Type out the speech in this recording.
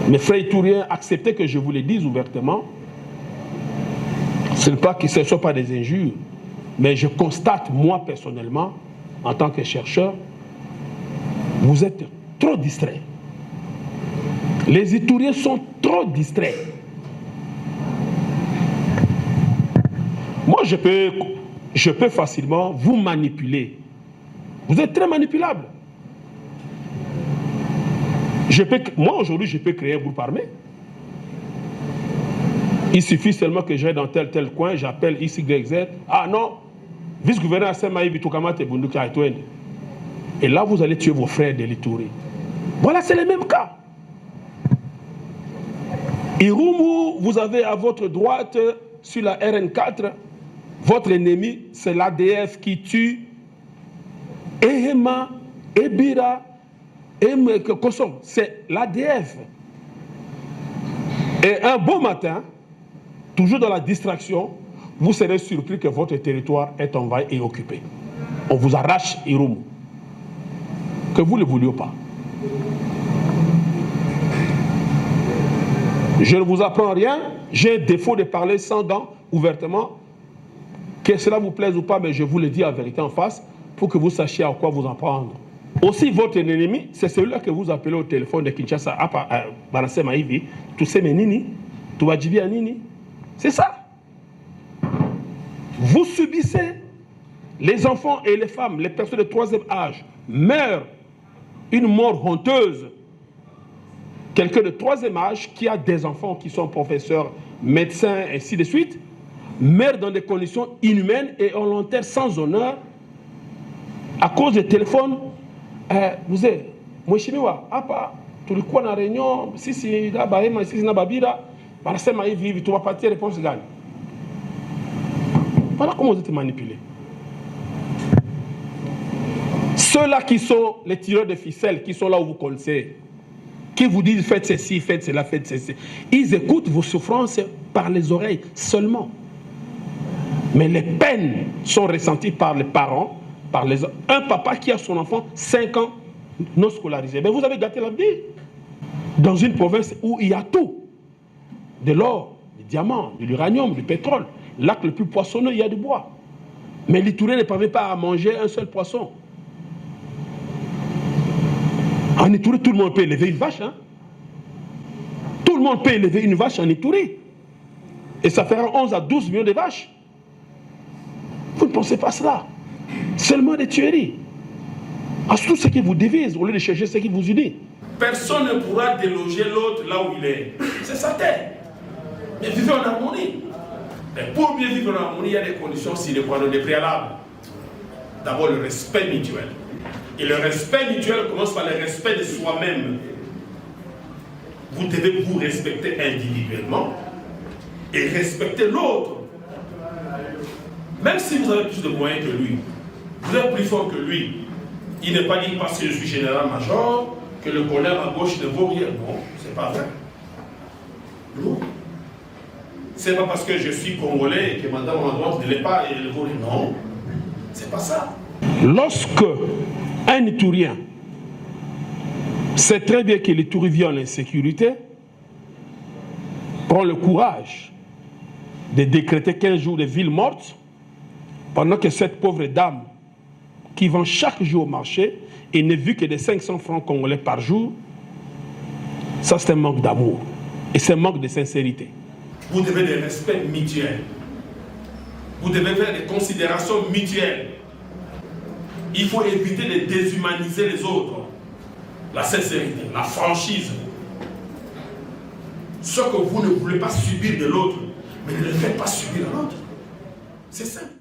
Mes frères itouriens, acceptez que je vous le dise ouvertement. Ce n'est pas que ce ne soit pas des injures, mais je constate, moi personnellement, en tant que chercheur, vous êtes trop distraits. Les Itouriens sont trop distraits. Moi, je peux facilement vous manipuler. Vous êtes très manipulable. Moi, aujourd'hui, je peux créer un groupe armé. Il suffit seulement que j'aille dans tel coin, j'appelle XYZ. Ah non, vice-gouverneur Assemaï Bitoukamat et Bunduki Aïtouen. Et là, vous allez tuer vos frères de l'Ituri. Voilà, c'est le même cas. Irumu, vous avez à votre droite, sur la RN4, votre ennemi, c'est l'ADF qui tue Ehema, Ebira, Kosom. C'est l'ADF. Et un beau matin, toujours dans la distraction, vous serez surpris que votre territoire est envahi et occupé. On vous arrache Irumu. Que vous ne le vouliez pas. Je ne vous apprends rien. J'ai un défaut de parler sans dents, ouvertement. Que cela vous plaise ou pas, mais je vous le dis en vérité en face, pour que vous sachiez à quoi vous en prendre. Aussi, votre ennemi, c'est celui-là que vous appelez au téléphone de Kinshasa, Barassé Maïvi, tu sais, mais Nini, tu vas dire Nini. C'est ça. Vous subissez, les enfants et les femmes, les personnes de troisième âge, meurent une mort honteuse. Quelqu'un de troisième âge qui a des enfants qui sont professeurs, médecins, et ainsi de suite, meurt dans des conditions inhumaines et on l'enterre sans honneur à cause des téléphones. Vous êtes, Mouchimiwa, apa, tu le crois dans la réunion, si la Bahema, si na Babira, par la Maïvi, tu vas partir, réponse gagne. Voilà comment vous êtes manipulés. Ceux-là qui sont les tireurs de ficelles, qui sont là où vous connaissez, qui vous disent faites ceci, faites cela, faites ceci, ils écoutent vos souffrances par les oreilles seulement. Mais les peines sont ressenties par les parents, par les... Un papa qui a son enfant 5 ans non scolarisé. Mais vous avez gâté la vie. Dans une province où il y a tout. De l'or, des diamants, de l'uranium, du pétrole. L'acte le plus poissonneux, il y a du bois. Mais l'Itourien ne parvient pas à manger un seul poisson. En Itourie, tout le monde peut élever une vache. Hein? Tout le monde peut élever une vache en Itourie. Et ça fera 11 à 12 millions de vaches. Vous ne pensez pas à cela. Seulement des tueries. À tout ce qui vous divise, au lieu de chercher ce qui vous unit. Personne ne pourra déloger l'autre là où il est. C'est sa terre. Mais vivez en harmonie. Mais pour bien vivre en harmonie, il y a des conditions sine qua non, des préalables. D'abord, le respect mutuel. Et le respect mutuel commence par le respect de soi-même. Vous devez vous respecter individuellement et respecter l'autre. Même si vous avez plus de moyens que lui, vous êtes plus fort que lui, il n'est pas dit parce que je suis général-major que le colonel à gauche ne vaut rien. Non, c'est pas vrai. Non. C'est pas parce que je suis congolais et que madame à droite ne l'est pas et ne vaut rien. Non, c'est pas ça. Lorsque un Itourien sait très bien que l'Itourie vit en insécurité, prend le courage de décréter 15 jours de ville morte, pendant que cette pauvre dame qui vend chaque jour au marché et ne vit que des 500 francs congolais par jour, ça c'est un manque d'amour et c'est un manque de sincérité. Vous devez des respects mutuels. Vous devez faire des considérations mutuelles. Il faut éviter de déshumaniser les autres. La sincérité, la franchise. Ce que vous ne voulez pas subir de l'autre, mais ne le faites pas subir à l'autre. C'est simple.